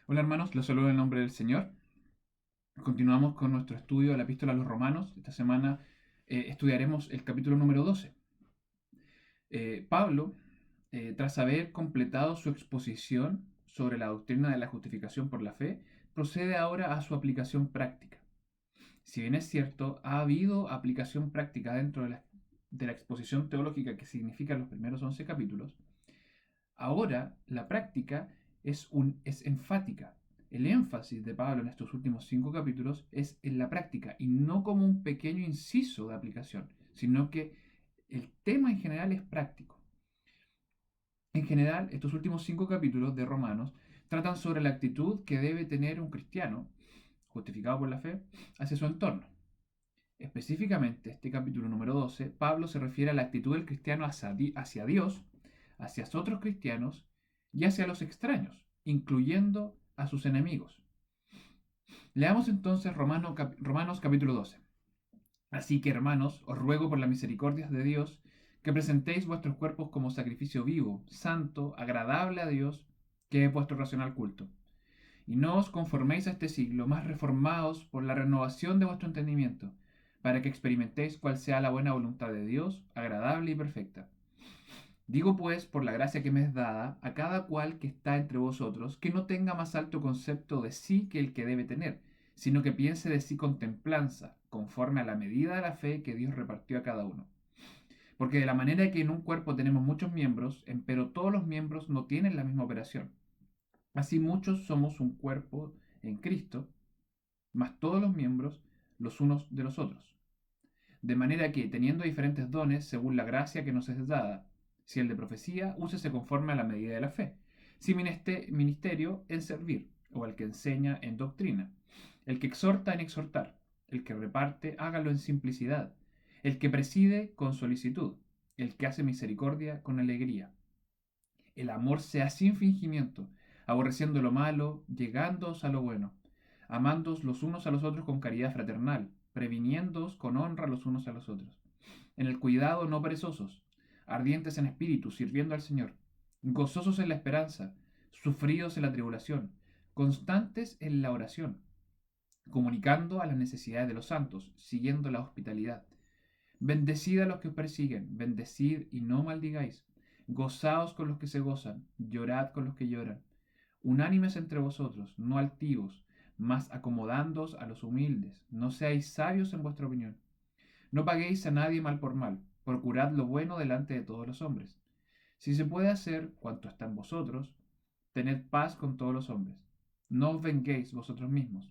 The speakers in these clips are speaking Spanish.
Hola hermanos, los saludo en el nombre del Señor. Continuamos con nuestro estudio de la epístola a los romanos. Esta semana estudiaremos el capítulo número 12. Pablo, tras haber completado su exposición sobre la doctrina de la justificación por la fe, procede ahora a su aplicación práctica. Si bien es cierto, ha habido aplicación práctica dentro de la exposición teológica que significan los primeros 11 capítulos, ahora la práctica es enfática. El énfasis de Pablo en estos últimos 5 capítulos es en la práctica y no como un pequeño inciso de aplicación, sino que el tema en general es práctico. En general, estos últimos 5 capítulos de Romanos tratan sobre la actitud que debe tener un cristiano, justificado por la fe, hacia su entorno. Específicamente, este capítulo número 12, Pablo se refiere a la actitud del cristiano hacia Dios, hacia otros cristianos y hacia los extraños, incluyendo a sus enemigos. Leamos entonces Romanos capítulo 12. Así que, hermanos, os ruego por las misericordias de Dios que presentéis vuestros cuerpos como sacrificio vivo, santo, agradable a Dios, que es vuestro racional culto. Y no os conforméis a este siglo, mas reformaos por la renovación de vuestro entendimiento, para que experimentéis cuál sea la buena voluntad de Dios, agradable y perfecta. Digo pues, por la gracia que me es dada, a cada cual que está entre vosotros, que no tenga más alto concepto de sí que el que debe tener, sino que piense de sí con templanza, conforme a la medida de la fe que Dios repartió a cada uno. Porque de la manera que en un cuerpo tenemos muchos miembros, empero todos los miembros no tienen la misma operación. Así muchos somos un cuerpo en Cristo, mas todos los miembros los unos de los otros. De manera que, teniendo diferentes dones, según la gracia que nos es dada, si el de profecía, úsese conforme a la medida de la fe. Si ministerio, en servir, o el que enseña en doctrina. El que exhorta en exhortar. El que reparte, hágalo en simplicidad. El que preside, con solicitud. El que hace misericordia, con alegría. El amor sea sin fingimiento, aborreciendo lo malo, llegándoos a lo bueno, amándoos los unos a los otros con caridad fraternal, previniéndoos con honra los unos a los otros. En el cuidado no perezosos, ardientes en espíritu, sirviendo al Señor, gozosos en la esperanza, sufridos en la tribulación, constantes en la oración, comunicando a las necesidades de los santos, siguiendo la hospitalidad. Bendecid a los que os persiguen, bendecid y no maldigáis. Gozaos con los que se gozan, llorad con los que lloran. Unánimes entre vosotros, no altivos, mas acomodándoos a los humildes. No seáis sabios en vuestra opinión. No paguéis a nadie mal por mal. Procurad lo bueno delante de todos los hombres. Si se puede hacer cuanto está en vosotros, tened paz con todos los hombres. No os venguéis vosotros mismos,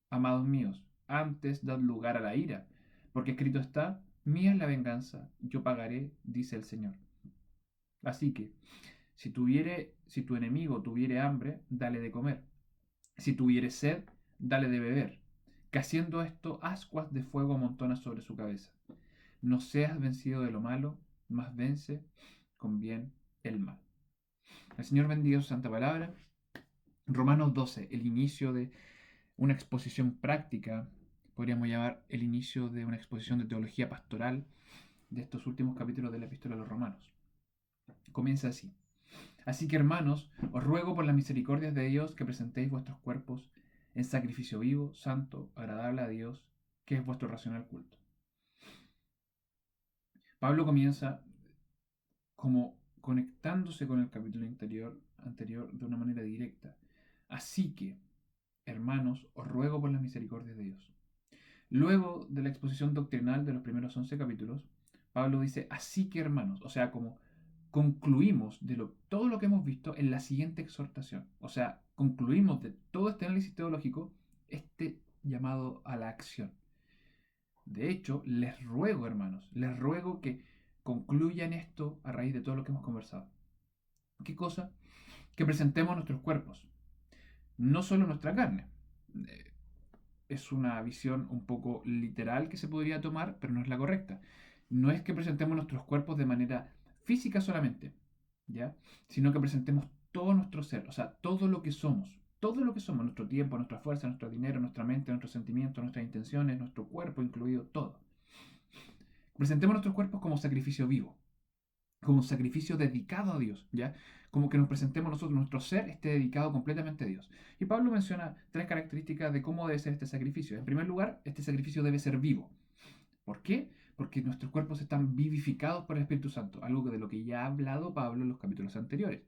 amados míos, antes dad lugar a la ira, porque escrito está, mía es la venganza, yo pagaré, dice el Señor. Así que, si tu enemigo tuviere hambre, dale de comer. Si tuviere sed, dale de beber. Que haciendo esto, ascuas de fuego amontonas sobre su cabeza. No seas vencido de lo malo, mas vence con bien el mal. El Señor bendiga su santa palabra. Romanos 12, el inicio de una exposición práctica, podríamos llamar el inicio de una exposición de teología pastoral de estos últimos capítulos de la epístola a los romanos. Comienza así. Así que hermanos, os ruego por las misericordias de Dios que presentéis vuestros cuerpos en sacrificio vivo, santo, agradable a Dios, que es vuestro racional culto. Pablo comienza como conectándose con el capítulo anterior de una manera directa. Así que, hermanos, os ruego por las misericordias de Dios. Luego de la exposición doctrinal de los primeros 11 capítulos, Pablo dice, así que hermanos, o sea, como concluimos todo lo que hemos visto en la siguiente exhortación. O sea, concluimos de todo este análisis teológico este llamado a la acción. De hecho, les ruego, hermanos, les ruego que concluyan esto a raíz de todo lo que hemos conversado. ¿Qué cosa? Que presentemos nuestros cuerpos, no solo nuestra carne. Eh, es una visión un poco literal que se podría tomar, pero no es la correcta. No es que presentemos nuestros cuerpos de manera física solamente, ¿ya? Sino que presentemos todo nuestro ser, o sea, todo lo que somos, nuestro tiempo, nuestra fuerza, nuestro dinero, nuestra mente, nuestros sentimientos, nuestras intenciones, nuestro cuerpo incluido, todo. Presentemos nuestros cuerpos como sacrificio vivo. como un sacrificio dedicado a Dios, ¿ya? Como que nos presentemos nosotros, nuestro ser esté dedicado completamente a Dios. Y Pablo menciona tres características de cómo debe ser este sacrificio. En primer lugar, este sacrificio debe ser vivo. ¿Por qué? Porque nuestros cuerpos están vivificados por el Espíritu Santo, algo de lo que ya ha hablado Pablo en los capítulos anteriores.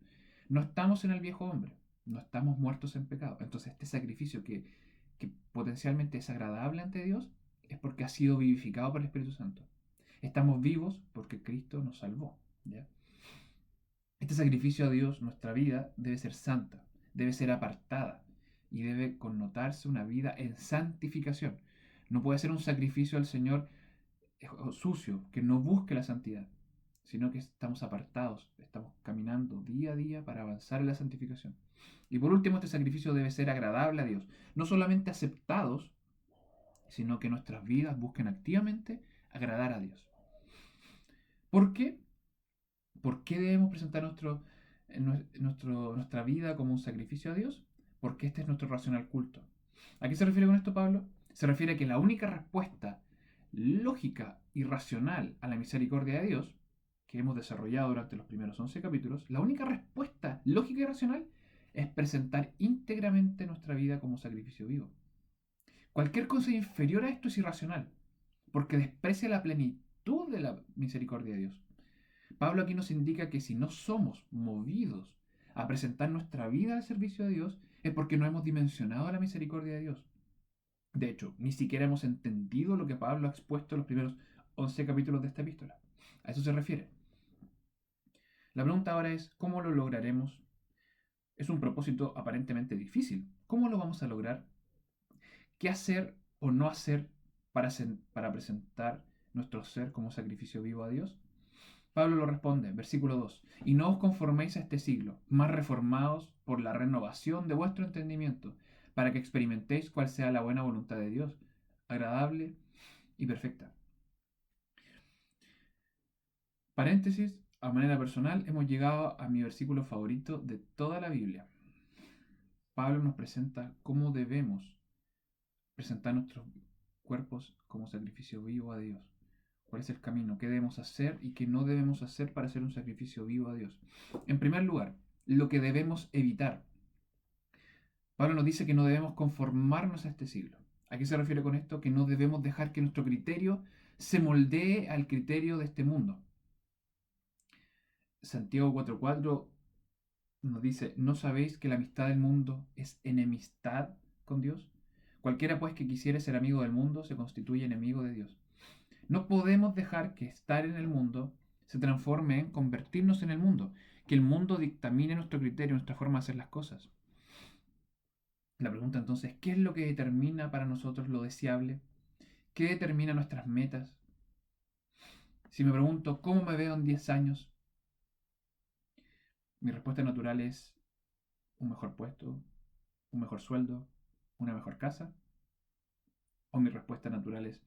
No estamos en el viejo hombre, no estamos muertos en pecado. Entonces este sacrificio que potencialmente es agradable ante Dios es porque ha sido vivificado por el Espíritu Santo. Estamos vivos porque Cristo nos salvó, ¿ya? Este sacrificio a Dios, nuestra vida, debe ser santa, debe ser apartada y debe connotarse una vida en santificación. No puede ser un sacrificio al Señor sucio, que no busque la santidad, sino que estamos apartados, estamos caminando día a día para avanzar en la santificación. Y por último, este sacrificio debe ser agradable a Dios, no solamente aceptados, sino que nuestras vidas busquen activamente agradar a Dios. ¿Por qué? ¿Por qué debemos presentar nuestra vida como un sacrificio a Dios? Porque este es nuestro racional culto. ¿A qué se refiere con esto Pablo? Se refiere a que la única respuesta lógica y racional a la misericordia de Dios, que hemos desarrollado durante los primeros 11 capítulos, la única respuesta lógica y racional es presentar íntegramente nuestra vida como sacrificio vivo. Cualquier cosa inferior a esto es irracional, porque desprecia la plenitud de la misericordia de Dios. Pablo aquí nos indica que si no somos movidos a presentar nuestra vida al servicio de Dios, es porque no hemos dimensionado la misericordia de Dios. De hecho, ni siquiera hemos entendido lo que Pablo ha expuesto en los primeros 11 capítulos de esta epístola. A eso se refiere. La pregunta ahora es, ¿cómo lo lograremos? Es un propósito aparentemente difícil. ¿Cómo lo vamos a lograr? ¿Qué hacer o no hacer para presentar nuestro ser como sacrificio vivo a Dios? Pablo lo responde, versículo 2, y no os conforméis a este siglo, más reformados por la renovación de vuestro entendimiento, para que experimentéis cuál sea la buena voluntad de Dios, agradable y perfecta. Paréntesis, a manera personal, hemos llegado a mi versículo favorito de toda la Biblia. Pablo nos presenta cómo debemos presentar nuestros cuerpos como sacrificio vivo a Dios. ¿Cuál es el camino? ¿Qué debemos hacer y qué no debemos hacer para hacer un sacrificio vivo a Dios? En primer lugar, lo que debemos evitar. Pablo nos dice que no debemos conformarnos a este siglo. ¿A qué se refiere con esto? Que no debemos dejar que nuestro criterio se moldee al criterio de este mundo. Santiago 4:4 nos dice, ¿no sabéis que la amistad del mundo es enemistad con Dios? Cualquiera pues que quisiere ser amigo del mundo se constituye enemigo de Dios. No podemos dejar que estar en el mundo se transforme en convertirnos en el mundo, que el mundo dictamine nuestro criterio, nuestra forma de hacer las cosas. La pregunta entonces, ¿qué es lo que determina para nosotros lo deseable? ¿Qué determina nuestras metas? Si me pregunto, ¿cómo me veo en 10 años? Mi respuesta natural es un mejor puesto, un mejor sueldo, una mejor casa. O mi respuesta natural es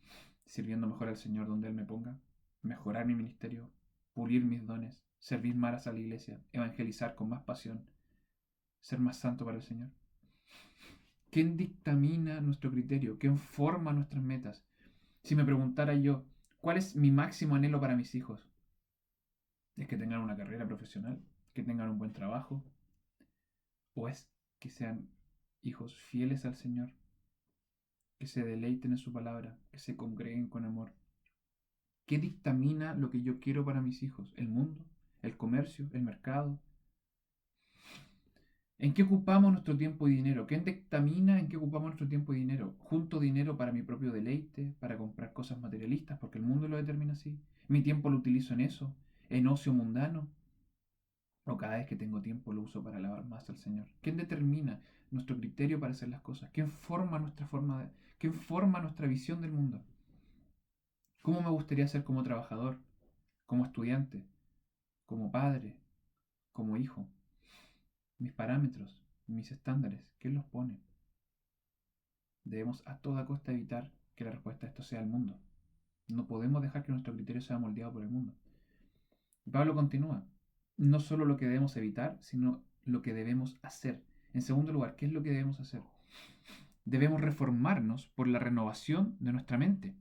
sirviendo mejor al Señor donde Él me ponga, mejorar mi ministerio, pulir mis dones, servir más a la iglesia, evangelizar con más pasión, ser más santo para el Señor. ¿Quién dictamina nuestro criterio? ¿Quién forma nuestras metas? Si me preguntara yo, ¿cuál es mi máximo anhelo para mis hijos? ¿Es que tengan una carrera profesional? ¿Que tengan un buen trabajo? ¿O es que sean hijos fieles al Señor? Que se deleiten en su palabra, que se congreguen con amor. ¿Qué dictamina lo que yo quiero para mis hijos? ¿El mundo? ¿El comercio? ¿El mercado? ¿En qué ocupamos nuestro tiempo y dinero? ¿Quién dictamina en qué ocupamos nuestro tiempo y dinero? ¿Junto dinero para mi propio deleite, para comprar cosas materialistas, porque el mundo lo determina así? ¿Mi tiempo lo utilizo en eso? ¿En ocio mundano? ¿O cada vez que tengo tiempo lo uso para alabar más al Señor? ¿Quién determina nuestro criterio para hacer las cosas? ¿Quién forma quién forma nuestra visión del mundo? ¿Cómo me gustaría ser como trabajador, como estudiante, como padre, como hijo? Mis parámetros, mis estándares, ¿quién los pone? Debemos a toda costa evitar que la respuesta a esto sea el mundo. No podemos dejar que nuestro criterio sea moldeado por el mundo. Y Pablo continúa, no solo lo que debemos evitar, sino lo que debemos hacer. En segundo lugar, ¿qué es lo que debemos hacer? Debemos reformarnos por la renovación de nuestra mente.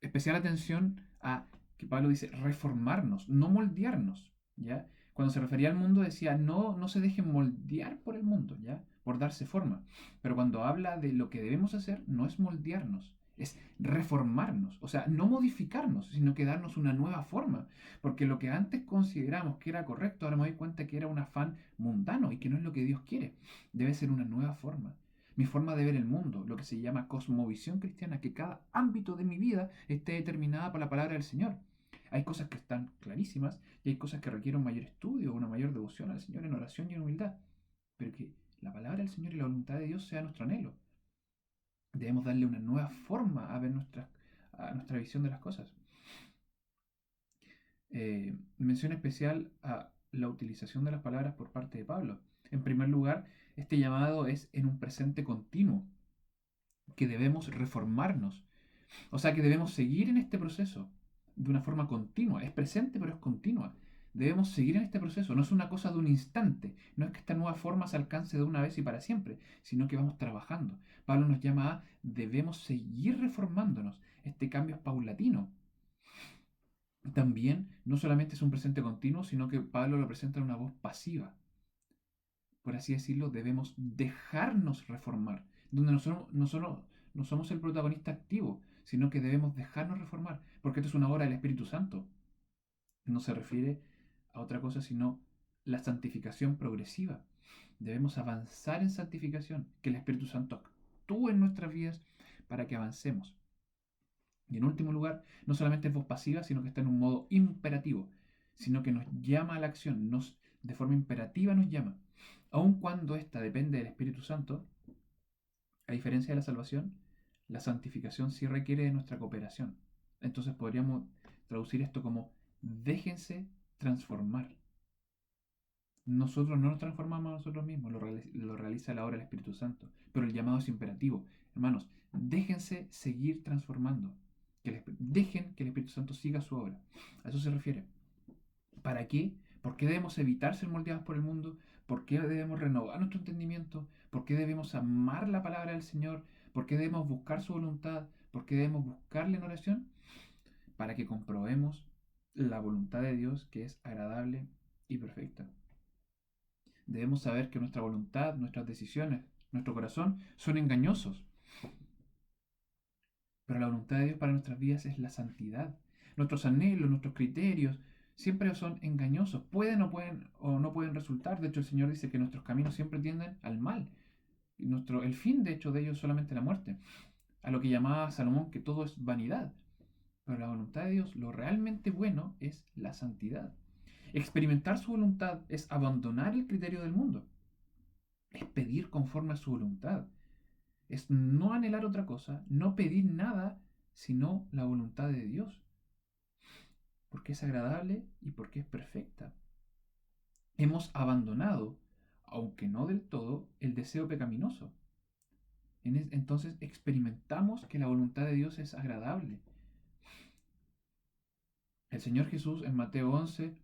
Especial atención a que Pablo dice reformarnos, no moldearnos, ¿ya? Cuando se refería al mundo decía no se dejen moldear por el mundo, ¿ya? Por darse forma. Pero cuando habla de lo que debemos hacer, no es moldearnos, es reformarnos, o sea, no modificarnos, sino que darnos una nueva forma. Porque lo que antes consideramos que era correcto, ahora me doy cuenta que era un afán mundano y que no es lo que Dios quiere. Debe ser una nueva forma. Mi forma de ver el mundo, lo que se llama cosmovisión cristiana, que cada ámbito de mi vida esté determinada por la palabra del Señor. Hay cosas que están clarísimas y hay cosas que requieren un mayor estudio, una mayor devoción al Señor en oración y en humildad. Pero que la palabra del Señor y la voluntad de Dios sea nuestro anhelo. Debemos darle una nueva forma a ver a nuestra visión de las cosas. Mención especial a la utilización de las palabras por parte de Pablo. En primer lugar, este llamado es en un presente continuo, que debemos reformarnos. O sea que debemos seguir en este proceso de una forma continua. Es presente, pero es continua. Debemos seguir en este proceso. No es una cosa de un instante. No es que esta nueva forma se alcance de una vez y para siempre, sino que vamos trabajando. Pablo nos llama a debemos seguir reformándonos. Este cambio es paulatino. También no solamente es un presente continuo, sino que Pablo lo presenta en una voz pasiva. Por así decirlo, debemos dejarnos reformar, donde no somos el protagonista activo, sino que debemos dejarnos reformar, porque esto es una obra del Espíritu Santo. No se refiere a otra cosa sino la santificación progresiva. Debemos avanzar en santificación, que el Espíritu Santo actúe en nuestras vidas para que avancemos. Y en último lugar, no solamente es voz pasiva, sino que está en un modo imperativo, sino que nos llama a la acción, de forma imperativa nos llama. Aun cuando ésta depende del Espíritu Santo, a diferencia de la salvación, la santificación sí requiere de nuestra cooperación. Entonces podríamos traducir esto como déjense transformar. Nosotros no nos transformamos a nosotros mismos, lo realiza la obra del Espíritu Santo, pero el llamado es imperativo. Hermanos, déjense seguir transformando. Dejen que el Espíritu Santo siga su obra. A eso se refiere. ¿Para qué? ¿Por qué debemos evitar ser moldeados por el mundo? ¿Por qué debemos renovar nuestro entendimiento? ¿Por qué debemos amar la palabra del Señor? ¿Por qué debemos buscar su voluntad? ¿Por qué debemos buscarle en oración? Para que comprobemos la voluntad de Dios que es agradable y perfecta. Debemos saber que nuestra voluntad, nuestras decisiones, nuestro corazón son engañosos. Pero la voluntad de Dios para nuestras vidas es la santidad. Nuestros anhelos, nuestros criterios, siempre son engañosos. Pueden o no pueden resultar. De hecho, el Señor dice que nuestros caminos siempre tienden al mal. El fin, de hecho, de ellos es solamente la muerte. A lo que llamaba Salomón que todo es vanidad. Pero la voluntad de Dios, lo realmente bueno es la santidad. Experimentar su voluntad es abandonar el criterio del mundo. Es pedir conforme a su voluntad. Es no anhelar otra cosa, no pedir nada, sino la voluntad de Dios. Porque es agradable y porque es perfecta. Hemos abandonado, aunque no del todo, el deseo pecaminoso. Entonces experimentamos que la voluntad de Dios es agradable. El Señor Jesús en Mateo 11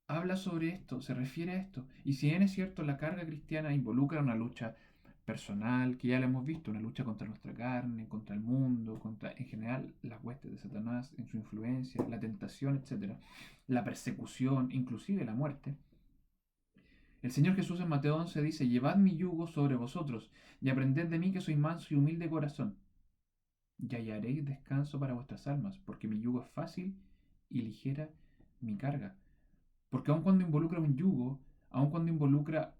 habla sobre esto, se refiere a esto. Y si bien es cierto, la carga cristiana involucra una lucha personal, que ya la hemos visto, una lucha contra nuestra carne, contra el mundo, contra en general las huestes de Satanás en su influencia, la tentación, etc. La persecución, inclusive la muerte. El Señor Jesús en Mateo 11 dice, llevad mi yugo sobre vosotros y aprended de mí que soy manso y humilde de corazón, y hallaréis descanso para vuestras almas, porque mi yugo es fácil y ligera mi carga. Porque aun cuando involucra un yugo, aun cuando involucra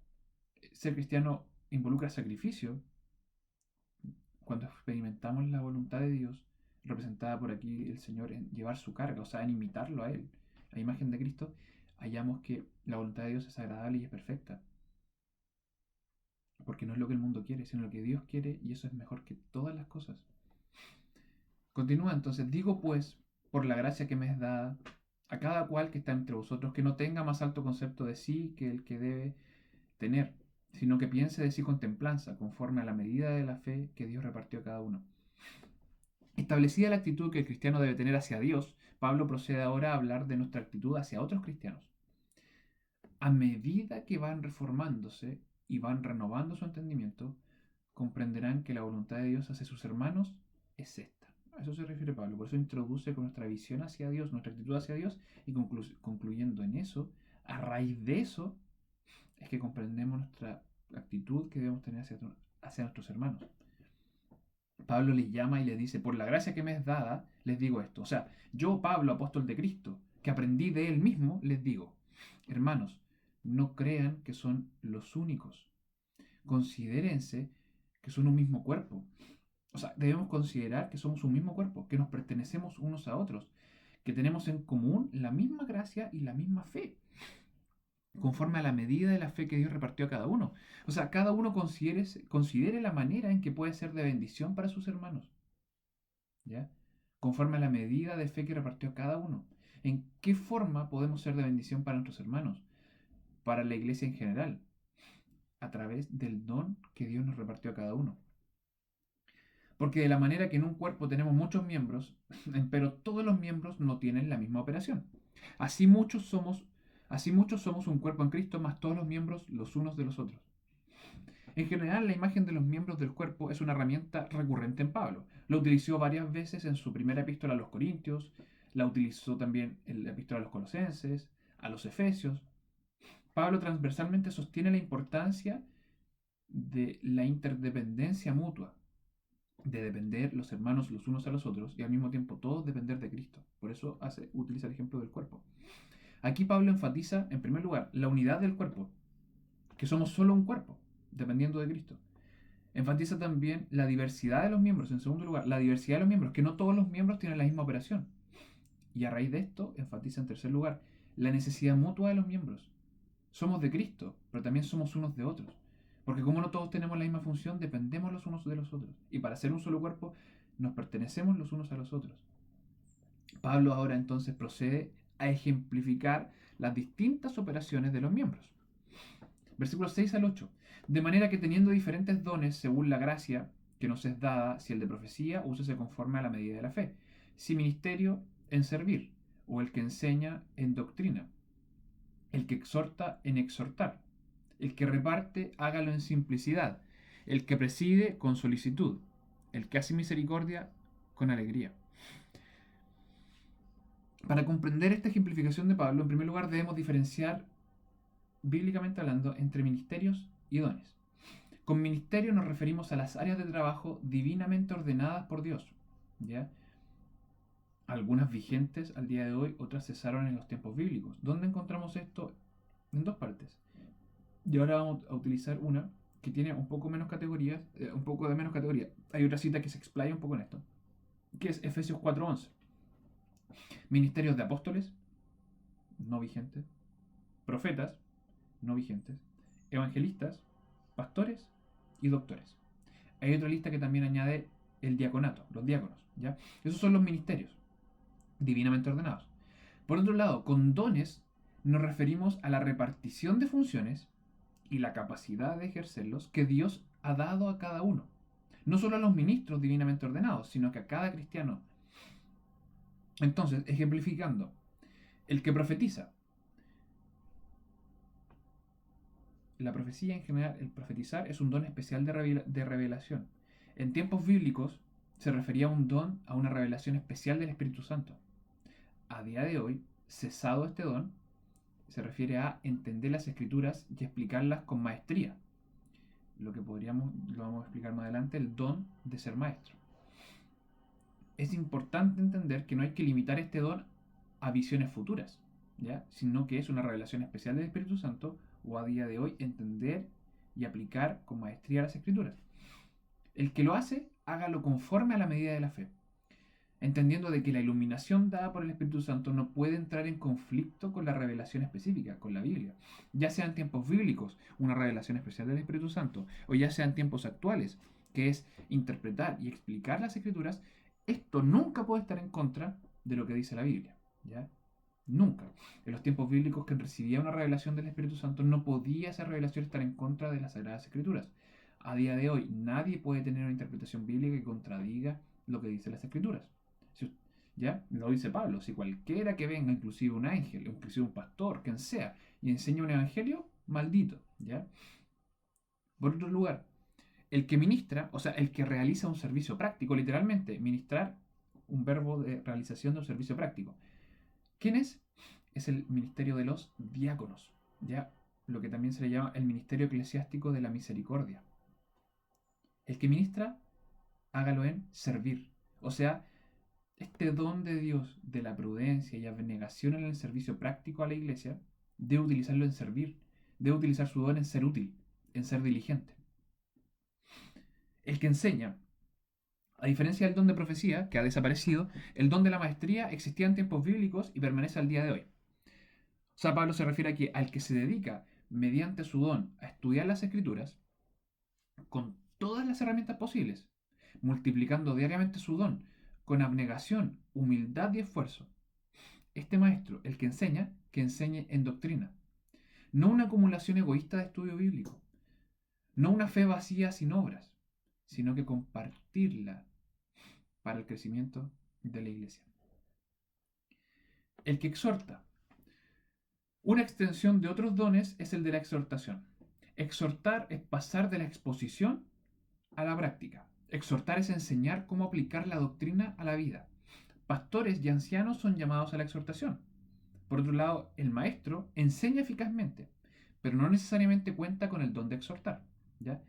ser cristiano, involucra sacrificio, cuando experimentamos la voluntad de Dios, representada por aquí el Señor en llevar su carga, o sea, en imitarlo a Él, la imagen de Cristo, hallamos que la voluntad de Dios es agradable y es perfecta. Porque no es lo que el mundo quiere, sino lo que Dios quiere, y eso es mejor que todas las cosas. Continúa entonces, digo pues, por la gracia que me es dada, a cada cual que está entre vosotros, que no tenga más alto concepto de sí que el que debe tener, sino que piense de sí con templanza, conforme a la medida de la fe que Dios repartió a cada uno. Establecida la actitud que el cristiano debe tener hacia Dios, Pablo procede ahora a hablar de nuestra actitud hacia otros cristianos. A medida que van reformándose y van renovando su entendimiento, comprenderán que la voluntad de Dios hacia sus hermanos es esta. A eso se refiere Pablo. Por eso introduce con nuestra visión hacia Dios, nuestra actitud hacia Dios, y concluyendo en eso, a raíz de eso, es que comprendemos nuestra actitud que debemos tener hacia nuestros hermanos. Pablo les llama y les dice, por la gracia que me es dada, les digo esto. O sea, yo, Pablo, apóstol de Cristo, que aprendí de él mismo, les digo, hermanos, no crean que son los únicos. Considérense que son un mismo cuerpo. O sea, debemos considerar que somos un mismo cuerpo, que nos pertenecemos unos a otros, que tenemos en común la misma gracia y la misma fe, conforme a la medida de la fe que Dios repartió a cada uno. O sea, cada uno considere la manera en que puede ser de bendición para sus hermanos, ¿ya? Conforme a la medida de fe que repartió a cada uno. ¿En qué forma podemos ser de bendición para nuestros hermanos? Para la iglesia en general, a través del don que Dios nos repartió a cada uno. Porque de la manera que en un cuerpo tenemos muchos miembros, pero todos los miembros no tienen la misma operación. Así muchos somos, así muchos somos un cuerpo en Cristo, más todos los miembros los unos de los otros. En general, la imagen de los miembros del cuerpo es una herramienta recurrente en Pablo. La utilizó varias veces en su primera epístola a los Corintios, la utilizó también en la epístola a los Colosenses, a los Efesios. Pablo transversalmente sostiene la importancia de la interdependencia mutua, de depender los hermanos los unos a los otros y al mismo tiempo todos depender de Cristo. Por eso utiliza el ejemplo del cuerpo. Aquí Pablo enfatiza, en primer lugar, la unidad del cuerpo, que somos solo un cuerpo, dependiendo de Cristo. Enfatiza también la diversidad de los miembros, en segundo lugar, la diversidad de los miembros, que no todos los miembros tienen la misma operación. Y a raíz de esto, enfatiza en tercer lugar, la necesidad mutua de los miembros. Somos de Cristo, pero también somos unos de otros. Porque como no todos tenemos la misma función, dependemos los unos de los otros. Y para ser un solo cuerpo, nos pertenecemos los unos a los otros. Pablo ahora entonces procede a ejemplificar las distintas operaciones de los miembros. Versículos 6 al 8. De manera que teniendo diferentes dones según la gracia que nos es dada, si el de profecía, úsese conforme a la medida de la fe. Si ministerio, en servir, o el que enseña, en doctrina, el que exhorta, en exhortar, el que reparte, hágalo en simplicidad, el que preside, con solicitud, el que hace misericordia, con alegría. Para comprender esta ejemplificación de Pablo, en primer lugar debemos diferenciar, bíblicamente hablando, entre ministerios y dones. Con ministerio nos referimos a las áreas de trabajo divinamente ordenadas por Dios, ¿ya? Algunas vigentes al día de hoy, otras cesaron en los tiempos bíblicos. ¿Dónde encontramos esto? En dos partes. Y ahora vamos a utilizar una que tiene un poco menos categorías, un poco de menos categoría. Hay otra cita que se explaya un poco en esto, que es Efesios 4:11. Ministerios de apóstoles, no vigentes, profetas, no vigentes, evangelistas, pastores y doctores. Hay otra lista que también añade el diaconato, los diáconos, ¿ya? Esos son los ministerios divinamente ordenados. Por otro lado, con dones nos referimos a la repartición de funciones y la capacidad de ejercerlos que Dios ha dado a cada uno. No solo a los ministros divinamente ordenados, sino que a cada cristiano. Entonces, ejemplificando, el que profetiza. La profecía en general, el profetizar, es un don especial de revelación. En tiempos bíblicos se refería a un don, a una revelación especial del Espíritu Santo. A día de hoy, cesado este don, se refiere a entender las escrituras y explicarlas con maestría. Lo vamos a explicar más adelante, el don de ser maestro. Es importante entender que no hay que limitar este don a visiones futuras, ¿ya? Sino que es una revelación especial del Espíritu Santo, o a día de hoy entender y aplicar con maestría las escrituras. El que lo hace, hágalo conforme a la medida de la fe, entendiendo de que la iluminación dada por el Espíritu Santo no puede entrar en conflicto con la revelación específica, con la Biblia. Ya sean tiempos bíblicos, una revelación especial del Espíritu Santo, o ya sean tiempos actuales, que es interpretar y explicar las escrituras, esto nunca puede estar en contra de lo que dice la Biblia, ¿ya? Nunca. En los tiempos bíblicos, quien recibía una revelación del Espíritu Santo no podía esa revelación estar en contra de las Sagradas Escrituras. A día de hoy, nadie puede tener una interpretación bíblica que contradiga lo que dicen las Escrituras. ¿Ya? Lo dice Pablo, si cualquiera que venga, inclusive un ángel, inclusive un pastor, quien sea, y enseña un evangelio, maldito, ¿ya? Por otro lugar, el que ministra, o sea, el que realiza un servicio práctico, literalmente, ministrar un verbo de realización de un servicio práctico. ¿Quién es? Es el ministerio de los diáconos, ya lo que también se le llama el ministerio eclesiástico de la misericordia. El que ministra, hágalo en servir. O sea, este don de Dios de la prudencia y abnegación en el servicio práctico a la iglesia, debe utilizarlo en servir, debe utilizar su don en ser útil, en ser diligente. El que enseña, a diferencia del don de profecía, que ha desaparecido, el don de la maestría existía en tiempos bíblicos y permanece al día de hoy. O sea, Pablo se refiere aquí al que se dedica mediante su don a estudiar las escrituras con todas las herramientas posibles, multiplicando diariamente su don con abnegación, humildad y esfuerzo. Este maestro, el que enseñe en doctrina, no una acumulación egoísta de estudio bíblico, no una fe vacía sin obras, sino que compartirla para el crecimiento de la iglesia. El que exhorta. Una extensión de otros dones es el de la exhortación. Exhortar es pasar de la exposición a la práctica. Exhortar es enseñar cómo aplicar la doctrina a la vida. Pastores y ancianos son llamados a la exhortación. Por otro lado, el maestro enseña eficazmente, pero no necesariamente cuenta con el don de exhortar, ¿ya?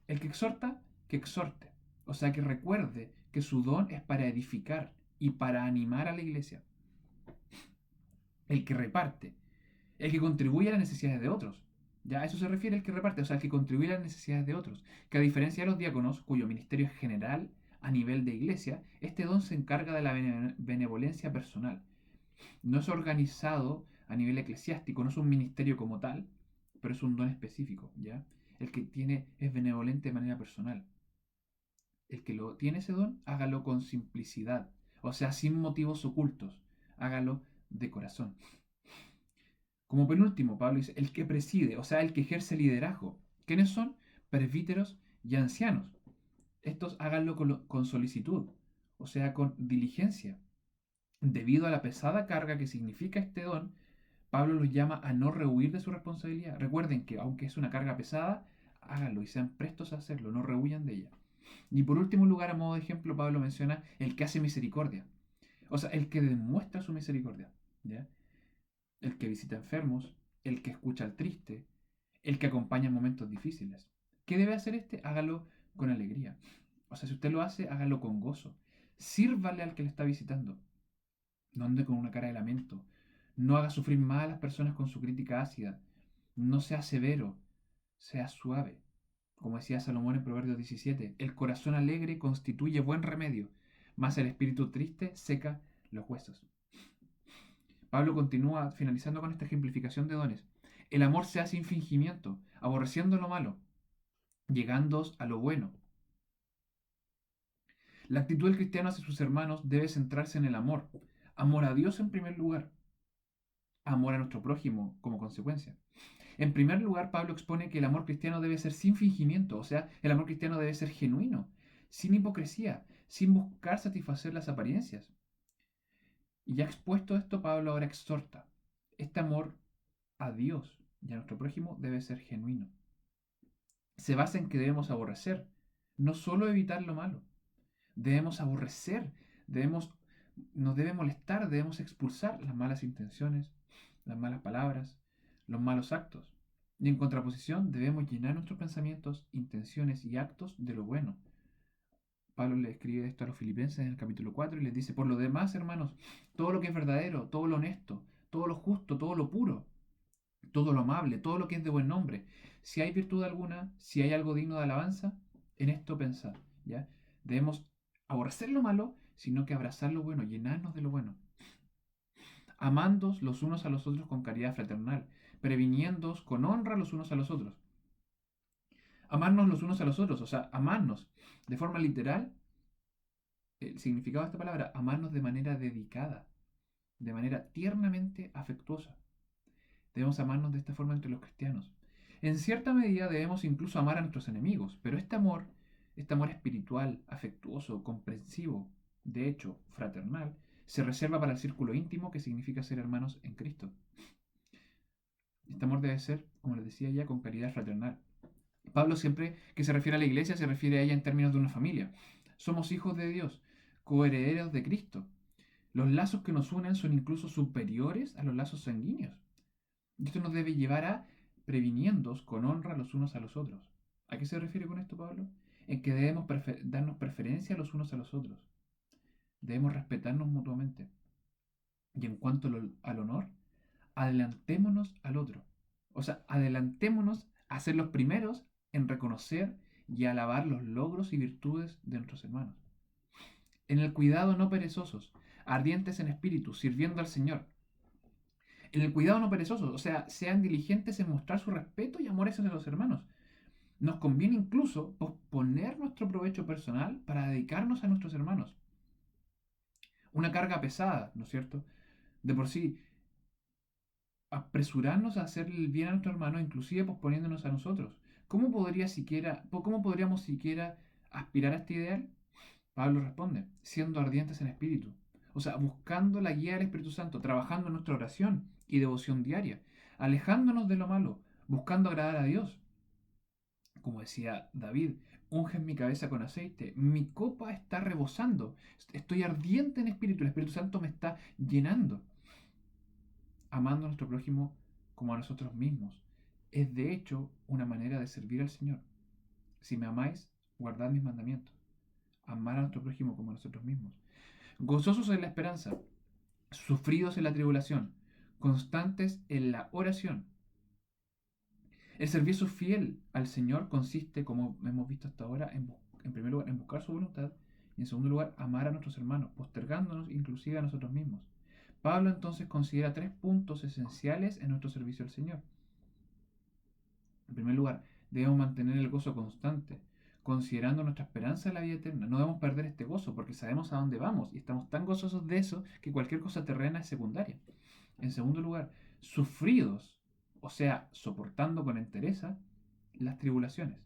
El que exhorte. O sea, que recuerde que su don es para edificar y para animar a la iglesia. El que reparte. El que contribuye a las necesidades de otros. Ya a eso se refiere el que reparte, o sea, el que contribuye a las necesidades de otros. Que a diferencia de los diáconos, cuyo ministerio es general a nivel de iglesia, este don se encarga de la benevolencia personal. No es organizado a nivel eclesiástico, no es un ministerio como tal, pero es un don específico, ¿ya? El que es benevolente de manera personal. El que tiene ese don, hágalo con simplicidad, o sea, sin motivos ocultos, hágalo de corazón. Como penúltimo, Pablo dice, el que preside, o sea, el que ejerce liderazgo. ¿Quiénes son? Presbíteros y ancianos. Estos háganlo con solicitud, o sea, con diligencia. Debido a la pesada carga que significa este don, Pablo los llama a no rehuir de su responsabilidad. Recuerden que aunque es una carga pesada, háganlo y sean prestos a hacerlo, no rehuyan de ella. Y por último lugar, a modo de ejemplo, Pablo menciona el que hace misericordia. O sea, el que demuestra su misericordia. ¿Ya? El que visita enfermos, el que escucha al triste, el que acompaña en momentos difíciles. ¿Qué debe hacer este? Hágalo con alegría. O sea, si usted lo hace, hágalo con gozo. Sírvale al que le está visitando. No ande con una cara de lamento. No haga sufrir más a las personas con su crítica ácida. No sea severo, sea suave. Como decía Salomón en Proverbios 17, el corazón alegre constituye buen remedio, mas el espíritu triste seca los huesos. Pablo continúa finalizando con esta ejemplificación de dones. El amor se hace sin fingimiento, aborreciendo lo malo, llegándoos a lo bueno. La actitud del cristiano hacia sus hermanos debe centrarse en el amor. Amor a Dios en primer lugar, amor a nuestro prójimo como consecuencia. En primer lugar, Pablo expone que el amor cristiano debe ser sin fingimiento, o sea, el amor cristiano debe ser genuino, sin hipocresía, sin buscar satisfacer las apariencias. Y ya expuesto esto, Pablo ahora exhorta. Este amor a Dios y a nuestro prójimo debe ser genuino. Se basa en que debemos aborrecer, no solo evitar lo malo. Debemos aborrecer, nos debe molestar, debemos expulsar las malas intenciones, las malas palabras, los malos actos. Y en contraposición, debemos llenar nuestros pensamientos, intenciones y actos de lo bueno. Pablo le escribe esto a los filipenses en el capítulo 4 y les dice, por lo demás, hermanos, todo lo que es verdadero, todo lo honesto, todo lo justo, todo lo puro, todo lo amable, todo lo que es de buen nombre, si hay virtud alguna, si hay algo digno de alabanza, en esto pensad, ¿ya? Debemos aborrecer lo malo, sino que abrazar lo bueno, llenarnos de lo bueno. Amándoos los unos a los otros con caridad fraternal, previniéndoos con honra los unos a los otros. Amarnos los unos a los otros, o sea, amarnos de forma literal, el significado de esta palabra, amarnos de manera dedicada, de manera tiernamente afectuosa. Debemos amarnos de esta forma entre los cristianos. En cierta medida debemos incluso amar a nuestros enemigos, pero este amor espiritual, afectuoso, comprensivo, de hecho, fraternal, se reserva para el círculo íntimo que significa ser hermanos en Cristo. Este amor debe ser, como les decía ya, con caridad fraternal. Pablo siempre que se refiere a la iglesia se refiere a ella en términos de una familia. Somos hijos de Dios. coherederos de Cristo. Los lazos que nos unen son incluso superiores a los lazos sanguíneos. Y esto nos debe llevar a previniéndoos con honra los unos a los otros. ¿A qué se refiere con esto, Pablo? En que debemos darnos preferencia los unos a los otros. Debemos respetarnos mutuamente. Y en cuanto al honor, adelantémonos al otro. O sea, adelantémonos a ser los primeros en reconocer y alabar los logros y virtudes de nuestros hermanos. En el cuidado no perezosos, ardientes en espíritu, sirviendo al Señor. En el cuidado no perezosos, o sea, sean diligentes en mostrar su respeto y amor hacia los hermanos. Nos conviene incluso posponer nuestro provecho personal para dedicarnos a nuestros hermanos. Una carga pesada, ¿no es cierto? De por sí, apresurarnos a hacer el bien a nuestro hermano, inclusive posponiéndonos a nosotros. ¿Cómo podríamos siquiera aspirar a este ideal? Pablo responde, siendo ardientes en espíritu. O sea, buscando la guía del Espíritu Santo, trabajando en nuestra oración y devoción diaria, alejándonos de lo malo, buscando agradar a Dios. Como decía David, unge mi cabeza con aceite, mi copa está rebosando, estoy ardiente en espíritu, el Espíritu Santo me está llenando. Amando a nuestro prójimo como a nosotros mismos. Es de hecho una manera de servir al Señor. Si me amáis, guardad mis mandamientos. Amar a nuestro prójimo como a nosotros mismos. Gozosos en la esperanza, sufridos en la tribulación, constantes en la oración. El servicio fiel al Señor consiste, como hemos visto hasta ahora, en primer lugar, en buscar su voluntad y en segundo lugar, amar a nuestros hermanos, postergándonos inclusive a nosotros mismos. Pablo entonces considera 3 puntos esenciales en nuestro servicio al Señor. En primer lugar, debemos mantener el gozo constante, considerando nuestra esperanza en la vida eterna. No debemos perder este gozo porque sabemos a dónde vamos y estamos tan gozosos de eso que cualquier cosa terrena es secundaria. En segundo lugar, sufridos, o sea, soportando con entereza las tribulaciones.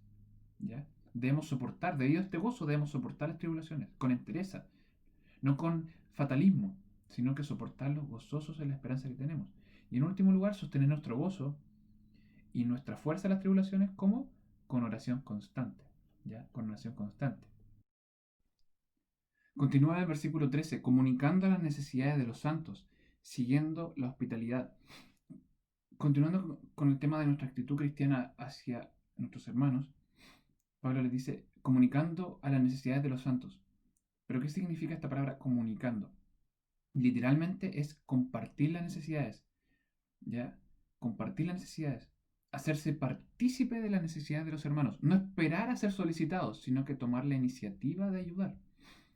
¿Ya? Debemos soportar, debido a este gozo, debemos soportar las tribulaciones con entereza, no con fatalismo, sino que soportarlos gozosos en la esperanza que tenemos. Y en último lugar, sostener nuestro gozo y nuestra fuerza en las tribulaciones como con oración constante, ¿ya? Con oración constante. Continúa el versículo 13, comunicando las necesidades de los santos, siguiendo la hospitalidad. Continuando con el tema de nuestra actitud cristiana hacia nuestros hermanos, Pablo les dice, comunicando a las necesidades de los santos. ¿Pero qué significa esta palabra comunicando? Literalmente es compartir las necesidades, ¿ya? Compartir las necesidades. Hacerse partícipe de las necesidades de los hermanos. No esperar a ser solicitados, sino que tomar la iniciativa de ayudar.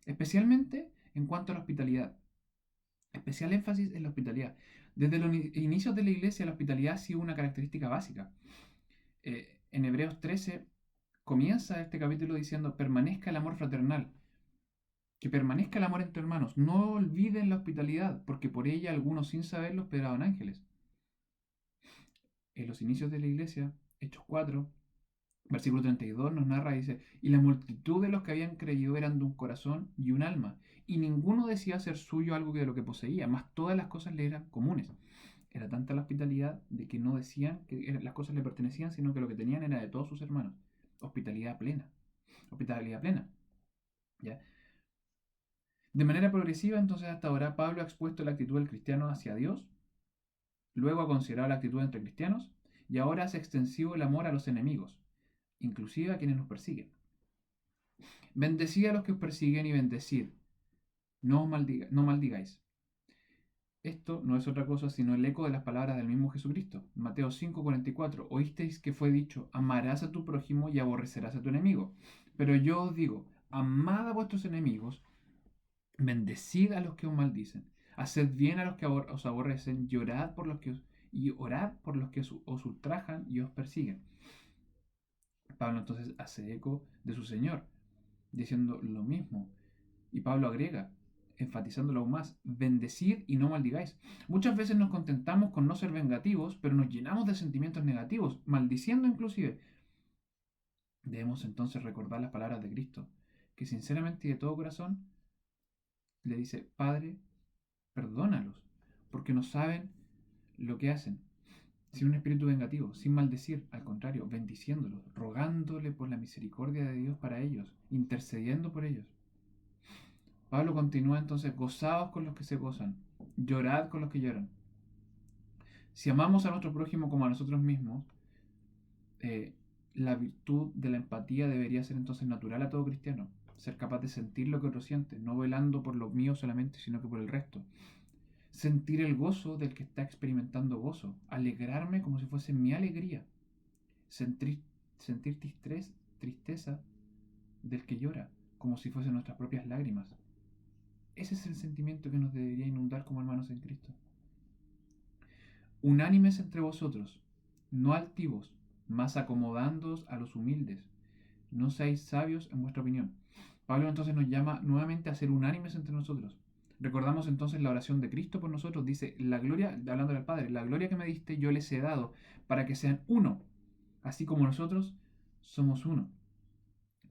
Especialmente en cuanto a la hospitalidad. Especial énfasis en la hospitalidad. Desde los inicios de la iglesia, la hospitalidad ha sido una característica básica. En Hebreos 13 comienza este capítulo diciendo, permanezca el amor fraternal. Que permanezca el amor entre hermanos. No olviden la hospitalidad, porque por ella algunos sin saberlo esperaban ángeles. En los inicios de la iglesia, Hechos 4, versículo 32 nos narra, dice, y la multitud de los que habían creído eran de un corazón y un alma, y ninguno decía ser suyo algo de lo que poseía, mas todas las cosas le eran comunes. Era tanta la hospitalidad de que no decían que las cosas le pertenecían, sino que lo que tenían era de todos sus hermanos. Hospitalidad plena. Hospitalidad plena. ¿Ya? De manera progresiva, entonces, hasta ahora, Pablo ha expuesto la actitud del cristiano hacia Dios, luego ha considerado la actitud entre cristianos, y ahora hace extensivo el amor a los enemigos, inclusive a quienes nos persiguen. Bendecid a los que os persiguen y bendecid. No maldigáis. Esto no es otra cosa sino el eco de las palabras del mismo Jesucristo. Mateo 5:44. Oísteis que fue dicho, amarás a tu prójimo y aborrecerás a tu enemigo. Pero yo os digo, amad a vuestros enemigos, bendecid a los que os maldicen, haced bien a los que os aborrecen, y orad por los que os ultrajan y os persiguen. Pablo entonces hace eco de su Señor, diciendo lo mismo. Y Pablo agrega, enfatizándolo aún más, bendecid y no maldigáis. Muchas veces nos contentamos con no ser vengativos, pero nos llenamos de sentimientos negativos, maldiciendo inclusive. Debemos entonces recordar las palabras de Cristo, que sinceramente y de todo corazón le dice, Padre, perdónalos, porque no saben lo que hacen. Sin un espíritu vengativo, sin maldecir, al contrario, bendiciéndolos, rogándole por la misericordia de Dios para ellos, intercediendo por ellos. Pablo continúa entonces: gozaos con los que se gozan, llorad con los que lloran. Si amamos a nuestro prójimo como a nosotros mismos, eh, la virtud de la empatía debería ser entonces natural a todo cristiano. Ser capaz de sentir lo que otro siente, no velando por lo mío solamente, sino que por el resto. Sentir el gozo del que está experimentando gozo. Alegrarme como si fuese mi alegría. Sentir, sentir tristeza del que llora, como si fuesen nuestras propias lágrimas. Ese es el sentimiento que nos debería inundar como hermanos en Cristo. Unánimes entre vosotros, no altivos, mas acomodándoos a los humildes. No seáis sabios en vuestra opinión. Pablo entonces nos llama nuevamente a ser unánimes entre nosotros. Recordamos entonces la oración de Cristo por nosotros. Dice: la gloria, hablando del Padre, la gloria que me diste yo les he dado, para que sean uno, así como nosotros somos uno.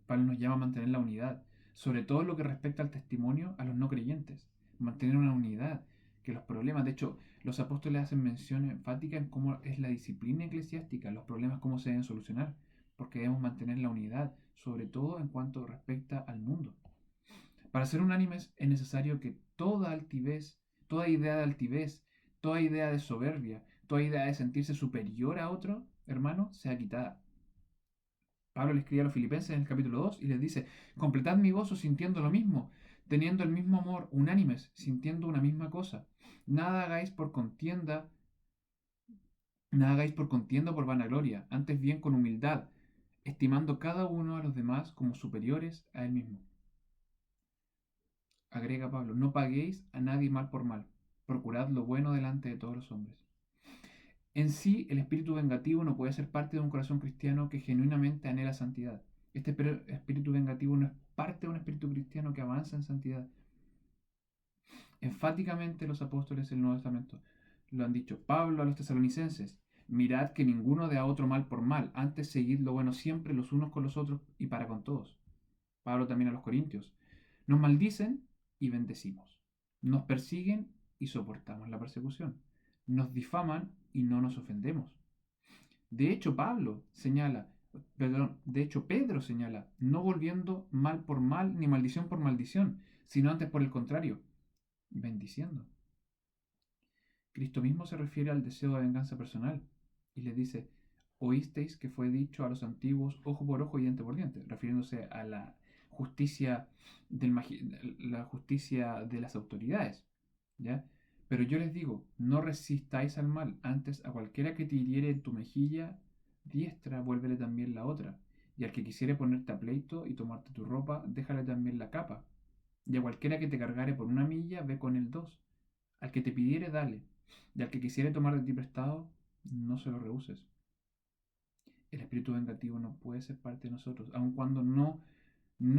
Pablo nos llama a mantener la unidad, sobre todo en lo que respecta al testimonio a los no creyentes. Mantener una unidad, que los problemas, de hecho, los apóstoles hacen mención enfática en cómo es la disciplina eclesiástica, los problemas cómo se deben solucionar, porque debemos mantener la unidad, sobre todo en cuanto respecta al mundo. Para ser unánimes es necesario que toda altivez, toda idea de altivez, toda idea de soberbia, toda idea de sentirse superior a otro hermano sea quitada. Pablo le escribe a los filipenses en el capítulo 2 y les dice: completad mi gozo sintiendo lo mismo, teniendo el mismo amor, unánimes, sintiendo una misma cosa. Nada hagáis por contienda, nada hagáis por contienda o por vanagloria, antes bien con humildad, estimando cada uno a los demás como superiores a él mismo. Agrega Pablo: no paguéis a nadie mal por mal, procurad lo bueno delante de todos los hombres. En sí, el espíritu vengativo no puede ser parte de un corazón cristiano que genuinamente anhela santidad. Este espíritu vengativo no es parte de un espíritu cristiano que avanza en santidad. Enfáticamente los apóstoles del Nuevo Testamento lo han dicho. Pablo a los tesalonicenses: mirad que ninguno dé a otro mal por mal, antes seguid lo bueno siempre los unos con los otros y para con todos. Pablo también a los corintios: nos maldicen y bendecimos. Nos persiguen y soportamos la persecución. Nos difaman y no nos ofendemos. De hecho, Pedro señala, no volviendo mal por mal ni maldición por maldición, sino antes por el contrario, bendiciendo. Cristo mismo se refiere al deseo de venganza personal y les dice: oísteis que fue dicho a los antiguos ojo por ojo y diente por diente, refiriéndose a la justicia, la justicia de las autoridades, ¿ya? Pero yo les digo, no resistáis al mal, antes a cualquiera que te hiriere en tu mejilla diestra, vuélvele también la otra. Y al que quisiere ponerte a pleito y tomarte tu ropa, déjale también la capa. Y a cualquiera que te cargare por una milla, ve con él dos. Al que te pidiere, dale. Y al que quisiere tomar de ti prestado, no se lo rehuses. El espíritu vengativo no puede ser parte de nosotros, aun cuando no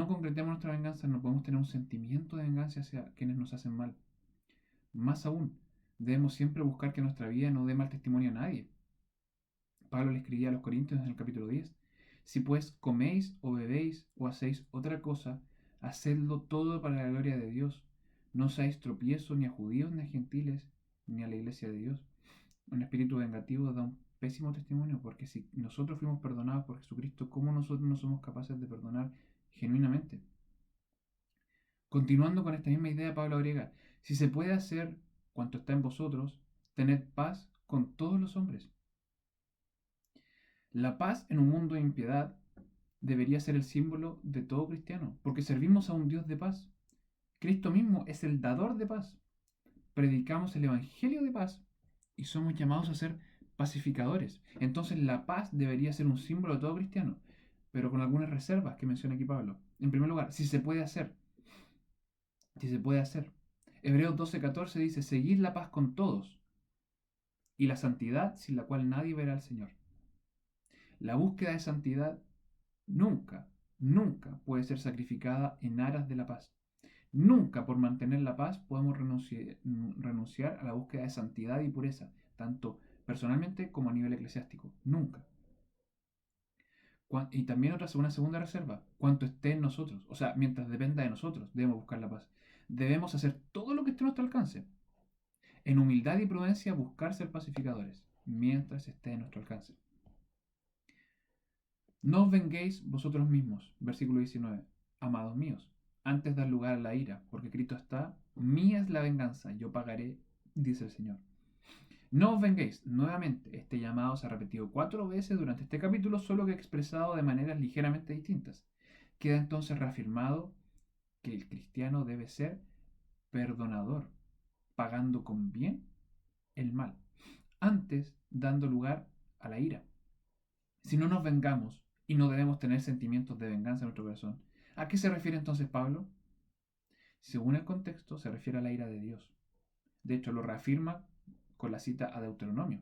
concretemos nuestra venganza, no podemos tener un sentimiento de venganza hacia quienes nos hacen mal. Más aún, debemos siempre buscar que nuestra vida no dé mal testimonio a nadie. Pablo le escribía a los Corintios en el capítulo 10: si pues coméis o bebéis o hacéis otra cosa, hacedlo todo para la gloria de Dios. No seáis tropiezo ni a judíos ni a gentiles, ni a la iglesia de Dios. Un espíritu vengativo da un pésimo testimonio, porque si nosotros fuimos perdonados por Jesucristo, ¿cómo nosotros no somos capaces de perdonar genuinamente? Continuando con esta misma idea, Pablo agrega: si se puede hacer cuanto está en vosotros, tened paz con todos los hombres. La paz en un mundo de impiedad debería ser el símbolo de todo cristiano, porque servimos a un Dios de paz. Cristo mismo es el dador de paz. Predicamos el Evangelio de paz y somos llamados a ser pacificadores. Entonces la paz debería ser un símbolo de todo cristiano, pero con algunas reservas que menciona aquí Pablo. En primer lugar, si se puede hacer. Si se puede hacer. Hebreos 12:14 dice: seguid la paz con todos y la santidad sin la cual nadie verá al Señor. La búsqueda de santidad nunca, nunca puede ser sacrificada en aras de la paz. Nunca por mantener la paz podemos renunciar a la búsqueda de santidad y pureza, tanto personalmente como a nivel eclesiástico. Nunca. Y también una segunda reserva: cuanto esté en nosotros. O sea, mientras dependa de nosotros, debemos buscar la paz. Debemos hacer todo lo que esté a nuestro alcance. En humildad y prudencia buscar ser pacificadores, mientras esté a nuestro alcance. No os venguéis vosotros mismos, versículo 19, amados míos, antes dar lugar a la ira, porque escrito está, mía es la venganza, yo pagaré, dice el Señor. No os venguéis. Nuevamente, este llamado se ha repetido 4 veces durante este capítulo, solo que expresado de maneras ligeramente distintas. Queda entonces reafirmado que el cristiano debe ser perdonador, pagando con bien el mal, antes dando lugar a la ira. Si no nos vengamos y no debemos tener sentimientos de venganza en nuestro corazón, ¿a qué se refiere entonces Pablo? Según el contexto, se refiere a la ira de Dios. De hecho, lo reafirma con la cita a Deuteronomio.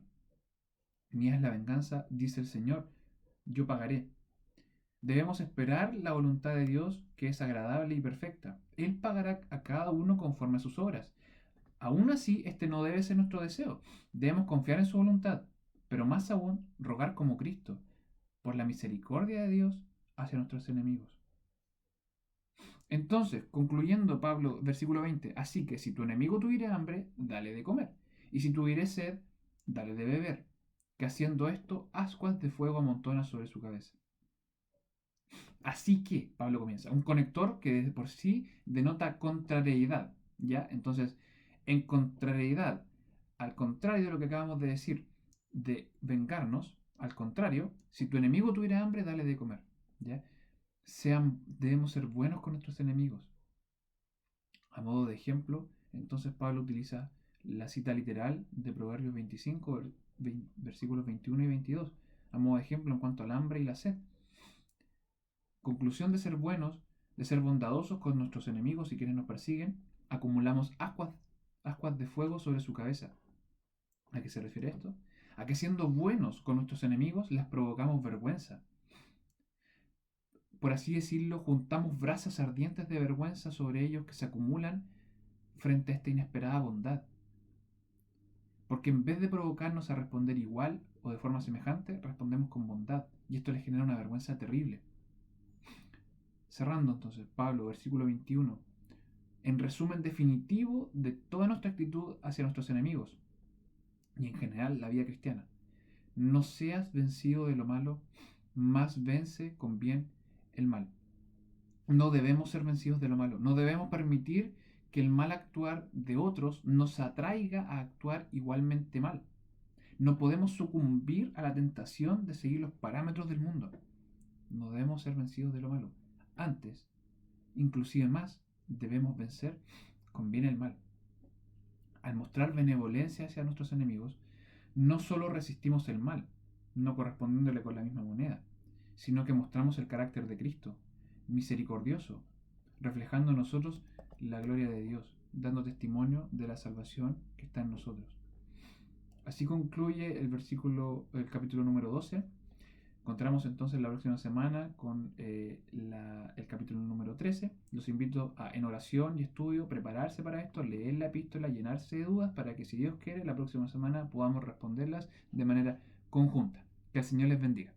Mía es la venganza, dice el Señor, yo pagaré. Debemos esperar la voluntad de Dios, que es agradable y perfecta. Él pagará a cada uno conforme a sus obras. Aún así, este no debe ser nuestro deseo. Debemos confiar en su voluntad, pero más aún, rogar como Cristo, por la misericordia de Dios hacia nuestros enemigos. Entonces, concluyendo Pablo, versículo 20, así que si tu enemigo tuviere hambre, dale de comer, y si tuviere sed, dale de beber, que haciendo esto, ascuas de fuego amontona sobre su cabeza. Así que, Pablo comienza, un conector que de por sí denota contrariedad, ¿ya? Entonces, en contrariedad, al contrario de lo que acabamos de decir, de vengarnos, al contrario, si tu enemigo tuviera hambre, dale de comer, ¿ya? Debemos ser buenos con nuestros enemigos. A modo de ejemplo, entonces Pablo utiliza la cita literal de Proverbios 25, versículos 21 y 22, a modo de ejemplo en cuanto al hambre y la sed. Conclusión de ser buenos, de ser bondadosos con nuestros enemigos y quienes nos persiguen, acumulamos ascuas de fuego sobre su cabeza. ¿A qué se refiere esto? A que siendo buenos con nuestros enemigos les provocamos vergüenza. Por así decirlo, juntamos brasas ardientes de vergüenza sobre ellos que se acumulan frente a esta inesperada bondad. Porque en vez de provocarnos a responder igual o de forma semejante, respondemos con bondad. Y esto les genera una vergüenza terrible. Cerrando entonces, Pablo, versículo 21. En resumen definitivo de toda nuestra actitud hacia nuestros enemigos y en general la vida cristiana. No seas vencido de lo malo, más vence con bien el mal. No debemos ser vencidos de lo malo. No debemos permitir que el mal actuar de otros nos atraiga a actuar igualmente mal. No podemos sucumbir a la tentación de seguir los parámetros del mundo. No debemos ser vencidos de lo malo. Antes, inclusive más, debemos vencer con bien el mal. Al mostrar benevolencia hacia nuestros enemigos, no solo resistimos el mal, no correspondiéndole con la misma moneda, sino que mostramos el carácter de Cristo, misericordioso, reflejando en nosotros la gloria de Dios, dando testimonio de la salvación que está en nosotros. Así concluye el capítulo número 12. Encontramos entonces la próxima semana con el capítulo número 13. Los invito a, en oración y estudio, prepararse para esto, leer la epístola, llenarse de dudas para que, si Dios quiere, la próxima semana podamos responderlas de manera conjunta. Que el Señor les bendiga.